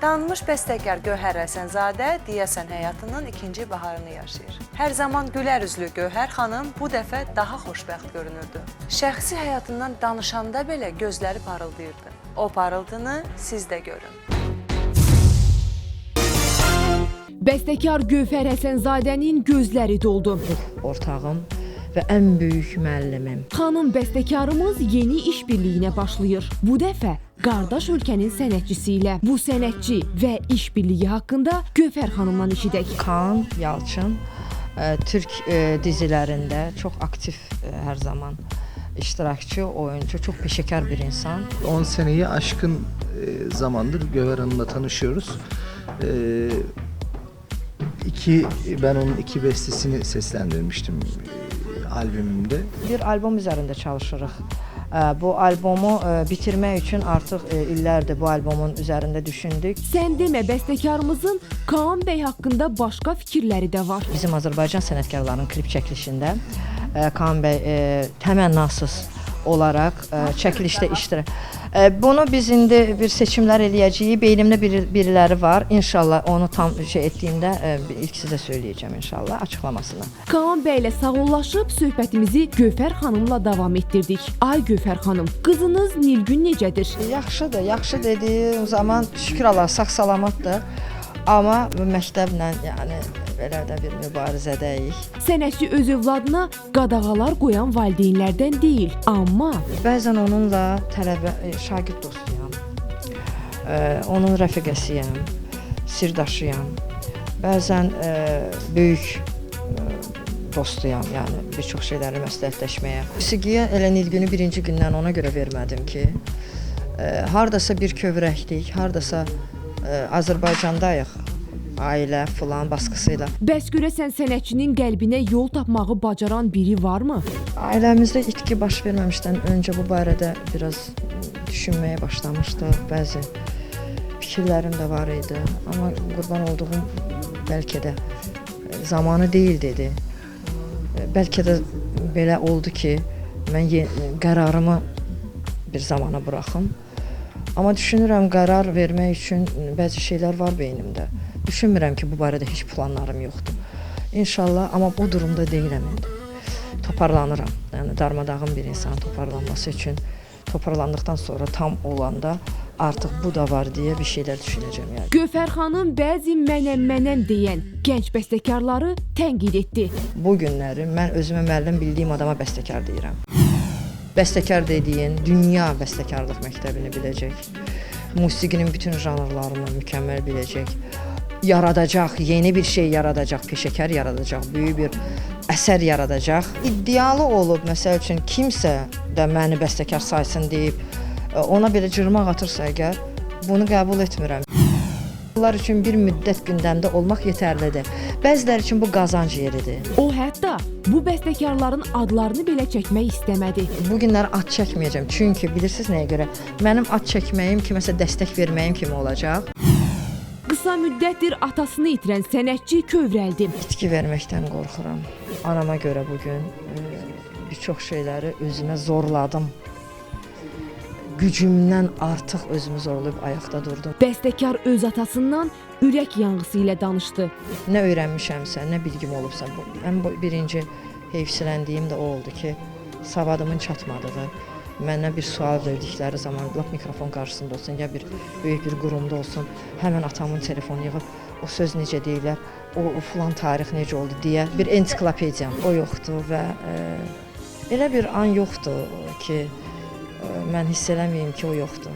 Tanınmış bəstəkar Gövhər Həsənzadə deyəsən həyatının ikinci baharını yaşayır. Hər zaman gülər üzlü Gövhər xanım bu dəfə daha xoşbəxt görünürdü. Şəxsi həyatından danışanda belə gözləri parıldayırdı. O parıltını siz də görün. Bəstəkar Gövhər Həsənzadənin gözləri doldu. Ortağım və ən böyük müəllimim. Xanım bəstəkarımız yeni işbirliyinə başlayır. Bu dəfə qardaş ölkənin sənətçisi ilə. Bu sənətçi və işbirliyi haqqında Gövhər xanımdan eşidək. Kaan Yalçın Türk dizilərində çox aktiv hər zaman iştirakçı, oyuncu, çok peşekar bir insan. 10 seneyi aşkın zamandır Gövhər Hanım'la tanışıyoruz. Ben onun iki bestesini seslendirmiştim albümümde. Bir albom üzərində çalışırıq. Bu albomu bitirmək üçün artıq illərdir bu albomun üzərində düşündük. Sən demə, bəstəkarımızın Kaan bəy haqqında başqa fikirləri də var. Bizim Azərbaycan sənətkarlarının klip çəkilişində Kaan bəy təmənnasız olaraq çəkilişdə iştirak. Bunu biz indi bir seçimlər eləyəcəyik. Beynimdə biriləri var. İnşallah onu tam etdiyimdə ilk sizə söyləyəcəm inşallah açıqlamasını. Kaan bəylə sağollaşıb söhbətimizi Gövhər xanımla davam etdirdik. Ay Gövhər xanım, qızınız Nilgün necədir? Yaxşıdır, yaxşı dediyim zaman şükür Allah sağ-salamatdır. Amma məktəblə, yəni belə də bir mübarizədəyik. Sənətçi öz övladına qadağalar qoyan valideynlərdən deyil, amma bəzən onunla tələbə, şagird dostuyam, onun rəfiqəsiyəm, sirdaşıyam, bəzən böyük dostuyam, yəni bir çox şeyləri məsləhətləşməyə. Musiqiyə elə Nilgünü birinci gündən ona görə vermədim ki, hardasa bir kövrəklik, hardasa Azərbaycandayıq, ailə filan baskısıyla. Bəs görəsən sənətçinin qəlbinə yol tapmağı bacaran biri varmı? Ailəmizdə itki baş verməmişdən öncə bu barədə biraz düşünməyə başlamışdıq. Bəzi fikirlərim də var idi. Amma qurban olduğum bəlkə də zamanı deyil dedi. Bəlkə də belə oldu ki, mən qərarımı bir zamana buraxım. Amma düşünürəm qərar vermək üçün bəzi şeylər var beynimdə. Düşünmürəm ki, bu barədə heç planlarım yoxdur. İnşallah, amma bu durumda deyiləm indi. Toparlanıram. Yəni darmadağın bir insanın toparlanması üçün toparlandıqdan sonra tam olanda artıq bu da var deyə bir şeylər düşünəcəm yəni. Gövhər xanım bəzi mənəm deyən gənc bəstəkarları tənqid etdi. Bu günləri mən özümə müəllim bildiyim adama bəstəkar deyirəm. Bəstəkar dediyin dünya bəstəkarlıq məktəbini biləcək. Musiqinin bütün janrlarını mükəmməl biləcək. Yaradacaq, yeni bir şey yaradacaq, peşəkar yaradacaq, böyük bir əsər yaradacaq. İddialı olub, məsəl üçün kimsə də məni bəstəkar saysın deyib, ona belə cırmaq atırsa əgər, bunu qəbul etmirəm. Bunlar üçün bir müddət gündəmdə olmaq yetərlidir. Bəziləri üçün bu qazanc yeridir. O hətta bu bəstəkarların adlarını belə çəkmək istəmədi. Bu günləri ad çəkməyəcəm, çünki bilirsiniz nəyə görə? Mənim ad çəkməyim kiməsə dəstək verməyim kimi olacaq. Qısa müddətdir atasını itirən sənətçi kövrəldi. İtki verməkdən qorxuram. Anama görə bugün bir çox şeyləri özümə zorladım. Gücümdən artıq özümü zorlayıb ayaqda durdum. Bəstəkar öz atasından ürək yanğısı ilə danışdı. Nə öyrənmişəmsə, nə bilgim olubsa, ən birinci heyfsiləndiyim də o oldu ki, savadımın çatmadığı, mənə bir sual verdikləri zaman, mikrofon qarşısında olsun, ya bir böyük bir qurumda olsun, həmən atamın telefonu yığıb, o söz necə deyirlər, o filan tarix necə oldu deyə bir ensiklopediyam o yoxdur və elə bir an yoxdur ki, mən hiss eləməyim ki, o yoxdur.